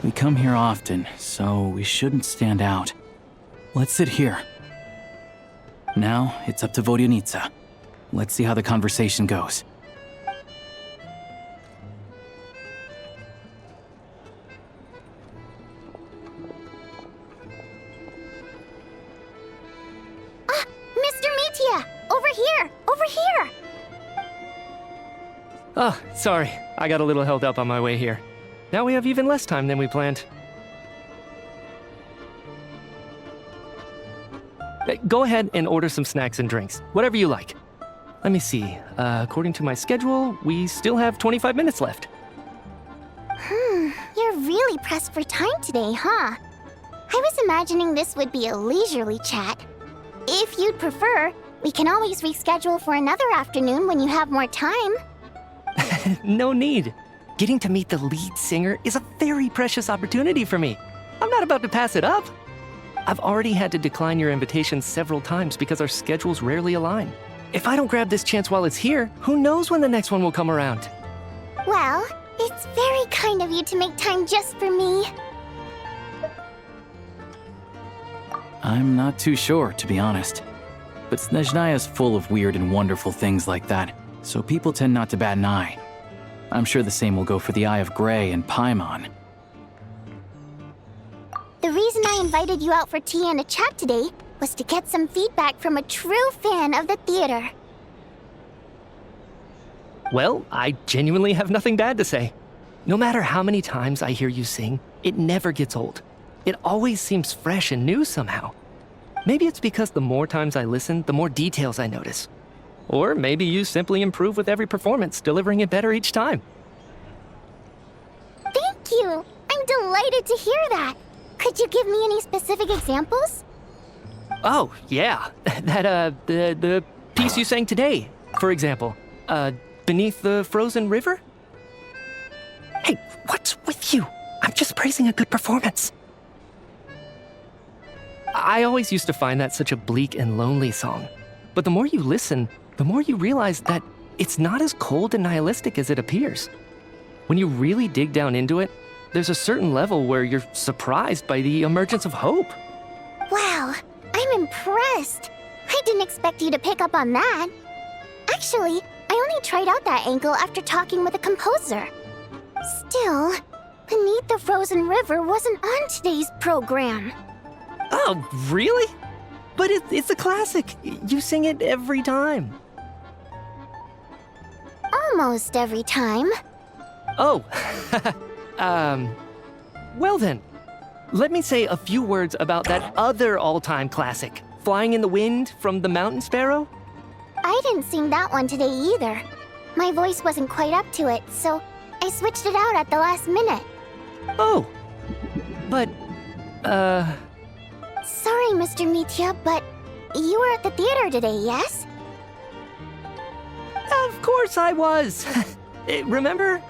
We come here often, so we shouldn't stand out. Let's sit here. Now, it's up to Vodyanitsa. Let's see how the conversation goes. Mr. Mitya! Over here! Over here! Oh, sorry. I got a little held up on my way here. Now we have even less time than we planned. Go ahead and order some snacks and drinks, whatever you like. Let me see. According to my schedule, we still have 25 minutes left. You're really pressed for time today, huh? I was imagining this would be a leisurely chat. If you'd prefer, we can always reschedule for another afternoon when you have more time. No need. Getting to meet the lead singer is a very precious opportunity for me. I'm not about to pass it up. I've already had to decline your invitation several times because our schedules rarely align. If I don't grab this chance while it's here, who knows when the next one will come around? Well, it's very kind of you to make time just for me. I'm not too sure, to be honest. But Snezhnaya is full of weird and wonderful things like that, so people tend not to bat an eye. I'm sure the same will go for the 𝐈𝐸𝐻𝐴 and 𝗠𝗏𝐼𝐺. The reason I invited you out for tea and a chat today was to get some feedback from a true fan of the theater. Well, I genuinely have nothing bad to say. No matter how many times I hear you sing, it never gets old. It always seems fresh and new somehow. Maybe it's because the more times I listen, the more details I notice. Or maybe you simply improve with every performance, delivering it better each time. Thank you! I'm delighted to hear that. Could you give me any specific examples? Oh, yeah. The piece you sang today, for example. Beneath the Frozen River? Hey, what's with you? I'm just praising a good performance. I always used to find that such a bleak and lonely song. But the more you listen, the more you realize that it's not as cold and nihilistic as it appears. When you really dig down into it, there's a certain level where you're surprised by the emergence of hope. Wow, I'm impressed. I didn't expect you to pick up on that. Actually, I only tried out that angle after talking with a composer. Still, Beneath the Frozen River wasn't on today's program. Oh, really? But it's a classic. You sing it every time. Almost every time. Oh, well then. Let me say a few words about that other all-time classic, Flying in the Wind from the Mountain Sparrow. I didn't sing that one today either. My voice wasn't quite up to it, so I switched it out at the last minute. Oh, but, Sorry, Mr. Mitya, but you were at the theater today, yes? Of course I was. Remember?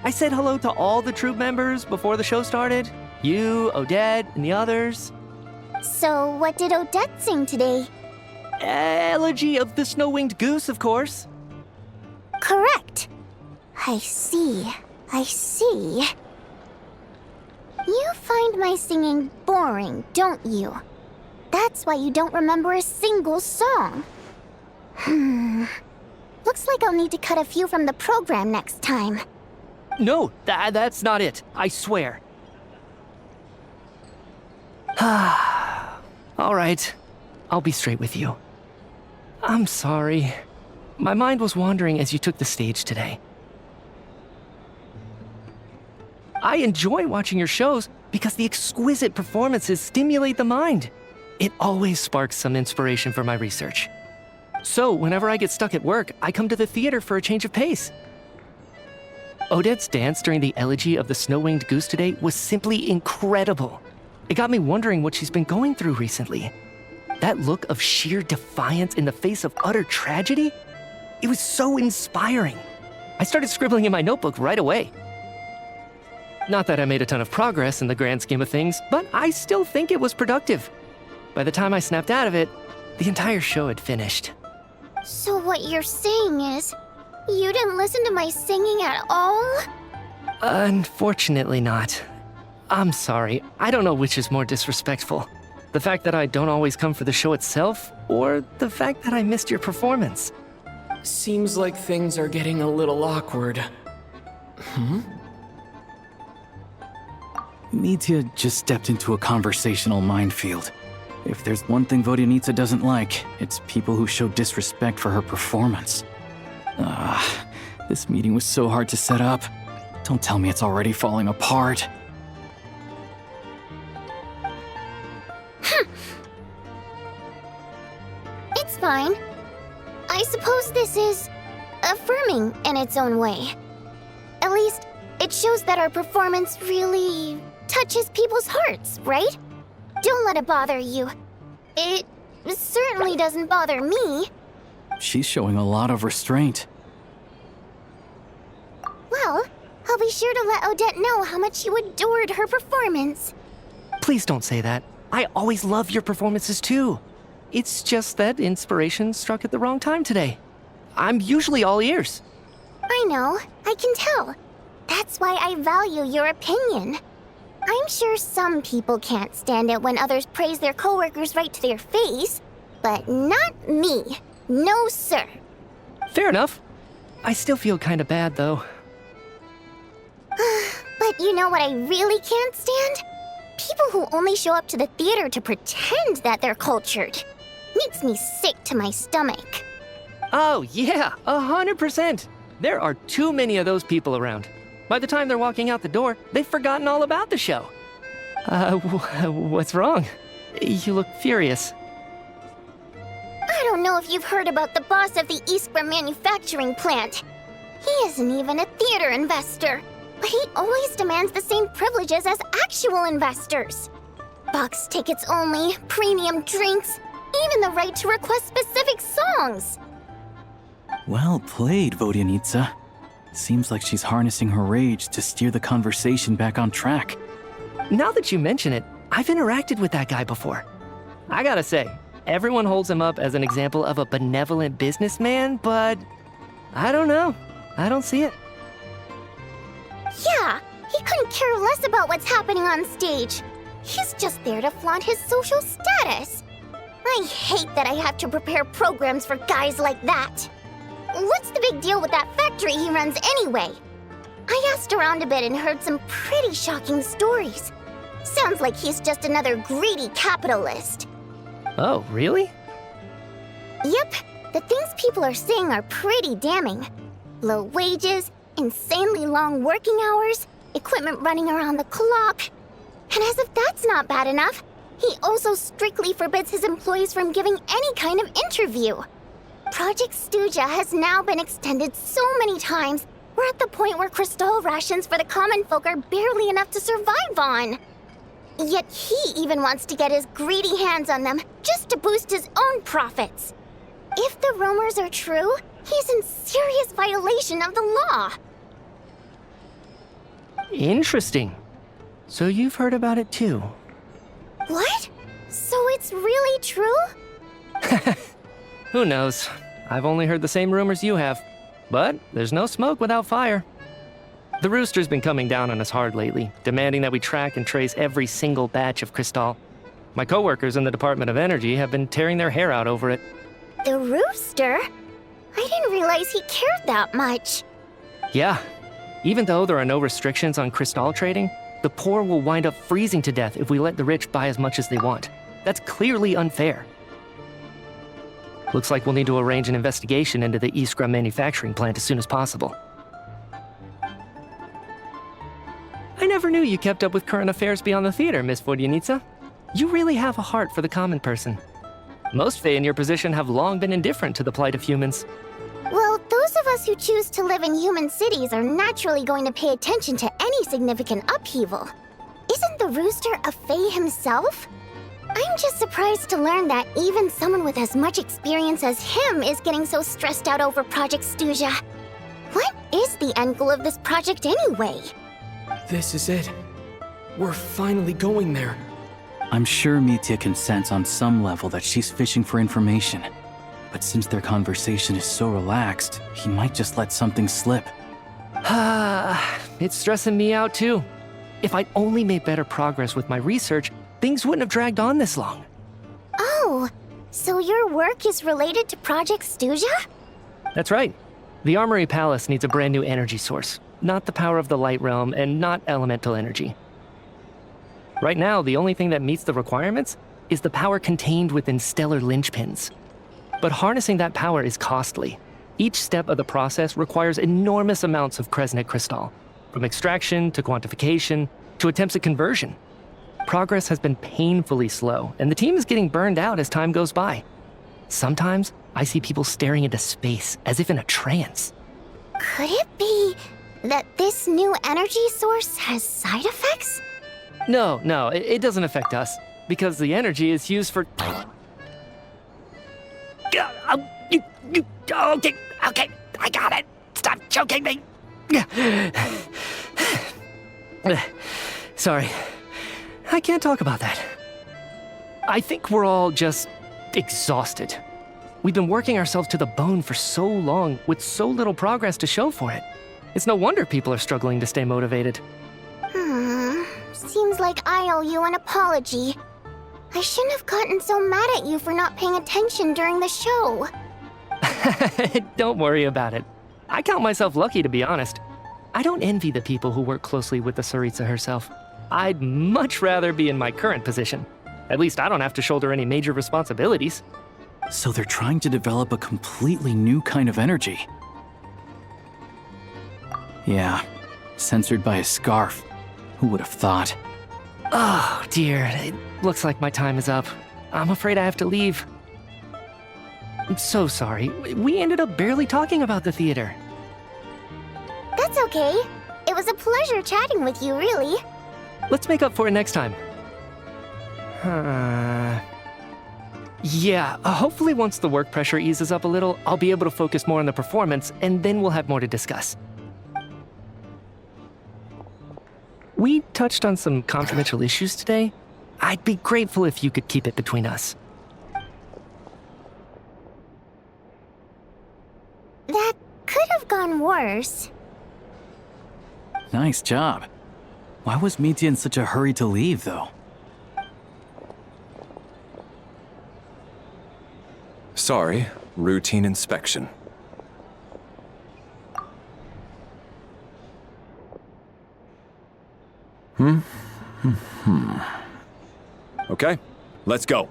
I said hello to all the troupe members before the show started. You, Odette, and the others. So what did Odette sing today? Elegy of the Snow-Winged Goose, of course. Correct. I see. I see. You find my singing boring, don't you? That's why you don't remember a single song. Looks like I'll need to cut a few from the program next time. No, that's not it. I swear. All right. I'll be straight with you. I'm sorry. My mind was wandering as you took the stage today. I enjoy watching your shows because the exquisite performances stimulate the mind. It always sparks some inspiration for my research. So, whenever I get stuck at work, I come to the theater for a change of pace. Odette's dance during the Elegy of the Snow-Winged Goose today was simply incredible. It got me wondering what she's been going through recently. That look of sheer defiance in the face of utter tragedy? It was so inspiring. I started scribbling in my notebook right away. Not that I made a ton of progress in the grand scheme of things, but I still think it was productive. By the time I snapped out of it, the entire show had finished. So what you're saying is, you didn't listen to my singing at all? Unfortunately not. I'm sorry. I don't know which is more disrespectful. The fact that I don't always come for the show itself, or the fact that I missed your performance. Seems like things are getting a little awkward. Mitya just stepped into a conversational minefield. If there's one thing Vodyanitsa doesn't like, it's people who show disrespect for her performance. This meeting was so hard to set up. Don't tell me it's already falling apart. It's fine. I suppose this is affirming in its own way. At least, it shows that our performance really touches people's hearts, right? Don't let it bother you. It certainly doesn't bother me. She's showing a lot of restraint. Well, I'll be sure to let Odette know how much you adored her performance. Please don't say that. I always love your performances too. It's just that inspiration struck at the wrong time today. I'm usually all ears. I know, I can tell. That's why I value your opinion. I'm sure some people can't stand it when others praise their coworkers right to their face, but not me. No, sir. Fair enough. I still feel kinda bad though. But you know what I really can't stand? People who only show up to the theater to pretend that they're cultured. Makes me sick to my stomach. Oh yeah, 100%. There are too many of those people around. By the time they're walking out the door, they've forgotten all about the show. What's wrong? You look furious. I don't know if you've heard about the boss of the 𝗍𝙗𝐴 manufacturing plant. He isn't even a theater investor, but he always demands the same privileges as actual investors. Box tickets only, premium drinks, even the right to request specific songs. Well played, Vodyanitsa. Seems like she's harnessing her rage to steer the conversation back on track. Now that you mention it, I've interacted with that guy before. I gotta say, everyone holds him up as an example of a benevolent businessman, but I don't know. I don't see it. Yeah, he couldn't care less about what's happening on stage. He's just there to flaunt his social status. I hate that I have to prepare programs for guys like that. What's the big deal with that factory he runs anyway? I asked around a bit and heard some pretty shocking stories. Sounds like he's just another greedy capitalist. Oh, really? Yep, the things people are saying are pretty damning. Low wages, insanely long working hours, equipment running around the clock. And as if that's not bad enough, he also strictly forbids his employees from giving any kind of interview. Project 𝗬𝐽𝐽 has now been extended so many times, we're at the point where crystal rations for the common folk are barely enough to survive on. Yet he even wants to get his greedy hands on them just to boost his own profits. If the rumors are true, he's in serious violation of the law. Interesting. So you've heard about it too. What? So it's really true? Who knows? I've only heard the same rumors you have. But there's no smoke without fire. The rooster's been coming down on us hard lately, demanding that we track and trace every single batch of crystal. My coworkers in the Department of Energy have been tearing their hair out over it. The rooster? I didn't realize he cared that much. Yeah. Even though there are no restrictions on crystal trading, the poor will wind up freezing to death if we let the rich buy as much as they want. That's clearly unfair. Looks like we'll need to arrange an investigation into the 𝗍𝙗𝐴 manufacturing plant as soon as possible. I never knew you kept up with current affairs beyond the theater, Miss Vodyanitsa. You really have a heart for the common person. Most Fae in your position have long been indifferent to the plight of humans. Well, those of us who choose to live in human cities are naturally going to pay attention to any significant upheaval. Isn't the rooster a Fae himself? I'm just surprised to learn that even someone with as much experience as him is getting so stressed out over Project 𝗬𝐽𝐽. What is the end goal of this project anyway? This is it. We're finally going there. I'm sure Mitya can sense on some level that she's fishing for information. But since their conversation is so relaxed, he might just let something slip. It's stressing me out too. If I'd only made better progress with my research, things wouldn't have dragged on this long. Oh, so your work is related to Project 𝗠𝗲𝗏? That's right. The Armory Palace needs a brand new energy source. Not the power of the Light Realm, and not elemental energy. Right now, the only thing that meets the requirements is the power contained within stellar linchpins. But harnessing that power is costly. Each step of the process requires enormous amounts of Kresnik crystal, from extraction to quantification to attempts at conversion. Progress has been painfully slow, and the team is getting burned out as time goes by. Sometimes, I see people staring into space as if in a trance. Could it be that this new energy source has side effects? No, it doesn't affect us, because the energy is used for... Okay, I got it. Stop choking me. Sorry, I can't talk about that. I think we're all just exhausted. We've been working ourselves to the bone for so long with so little progress to show for it. It's no wonder people are struggling to stay motivated. Seems like I owe you an apology. I shouldn't have gotten so mad at you for not paying attention during the show. Don't worry about it. I count myself lucky, to be honest. I don't envy the people who work closely with the Tsaritsa herself. I'd much rather be in my current position. At least I don't have to shoulder any major responsibilities. So they're trying to develop a completely new kind of energy. Yeah, censored by a scarf. Who would have thought? Oh, dear. It looks like my time is up. I'm afraid I have to leave. I'm so sorry. We ended up barely talking about the theater. That's okay. It was a pleasure chatting with you, really. Let's make up for it next time. Yeah, hopefully once the work pressure eases up a little, I'll be able to focus more on the performance, and then we'll have more to discuss. We touched on some confidential issues today. I'd be grateful if you could keep it between us. That could have gone worse. Nice job. Why was Mitya in such a hurry to leave, though? Sorry, routine inspection. Okay, let's go.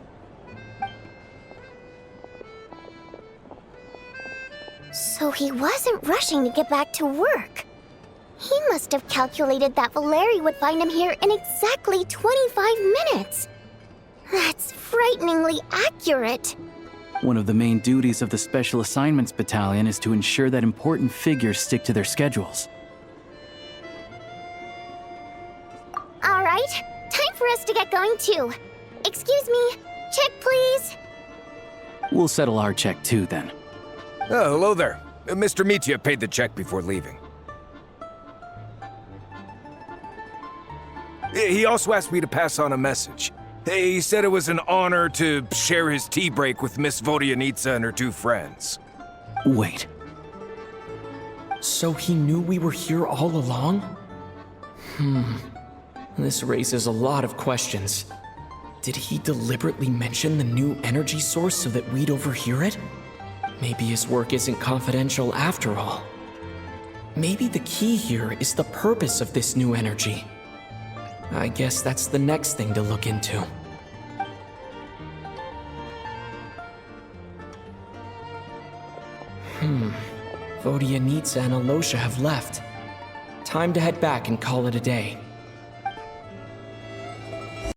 So he wasn't rushing to get back to work. He must have calculated that Valeriy would find him here in exactly 25 minutes. That's frighteningly accurate. One of the main duties of the Special Assignments Battalion is to ensure that important figures stick to their schedules. All right, time for us to get going too. Excuse me, check please. We'll settle our check too, then. Oh, hello there. Mr. Mitya paid the check before leaving. He also asked me to pass on a message. He said it was an honor to share his tea break with Miss Vodyanitsa and her two friends. Wait. So he knew we were here all along? This raises a lot of questions. Did he deliberately mention the new energy source so that we'd overhear it? Maybe his work isn't confidential after all. Maybe the key here is the purpose of this new energy. I guess that's the next thing to look into. Vodyanitsa and Alyosha have left. Time to head back and call it a day.